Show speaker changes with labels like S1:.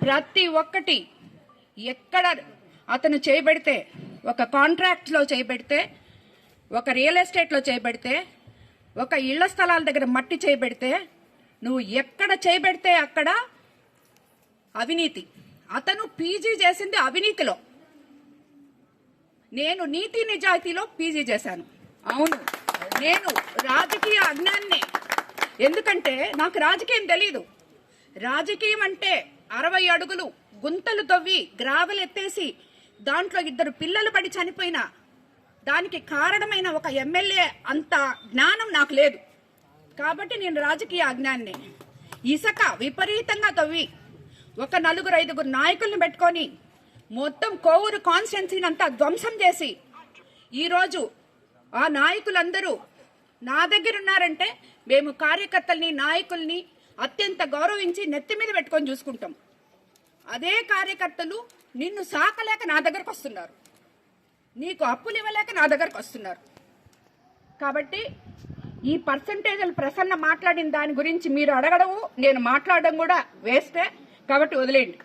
S1: ప్రతి ఒక్కటి ఎక్కడ అతను చేయబడితే, ఒక కాంట్రాక్ట్లో చేయబడితే, ఒక రియల్ ఎస్టేట్లో చేయబడితే, ఒక ఇళ్ల స్థలాల దగ్గర మట్టి చేయబడితే, నువ్వు ఎక్కడ చేయబడితే అక్కడ అవినీతి. అతను పీజీ చేసింది అవినీతిలో, నేను నీతి నిజాయితీలో పీజీ చేశాను. అవును, నేను రాజకీయ అజ్ఞాన్నే. ఎందుకంటే నాకు రాజకీయం తెలీదు. రాజకీయం అంటే 60 అడుగులు గుంతలు తవ్వి గ్రావెల్ ఎత్తేసి దాంట్లో 2 పిల్లలు పడి చనిపోయినా దానికి కారణమైన ఒక ఎమ్మెల్యే అంత జ్ఞానం నాకు లేదు. కాబట్టి నేను రాజకీయ అజ్ఞాన్నే. ఇసుక విపరీతంగా తవ్వి ఒక 4-5 నాయకుల్ని పెట్టుకొని మొత్తం కోవూరు కాన్స్టిట్యున్సీని అంతా ధ్వంసం చేసి ఈరోజు ఆ నాయకులందరూ నా దగ్గర ఉన్నారంటే మేము కార్యకర్తల్ని, నాయకుల్ని అత్యంత గౌరవించి నెత్తి మీద పెట్టుకొని చూసుకుంటాం. అదే కార్యకర్తలు నిన్ను సాకలేక నా దగ్గరకు వస్తున్నారు, నీకు అప్పులు ఇవ్వలేక నా దగ్గరకు వస్తున్నారు. కాబట్టి ఈ పర్సంటేజ్లు ప్రసన్న మాట్లాడిన దాని గురించి మీరు అడగడము, నేను మాట్లాడడం కూడా వేస్టే. కాబట్టి వదిలేయండి.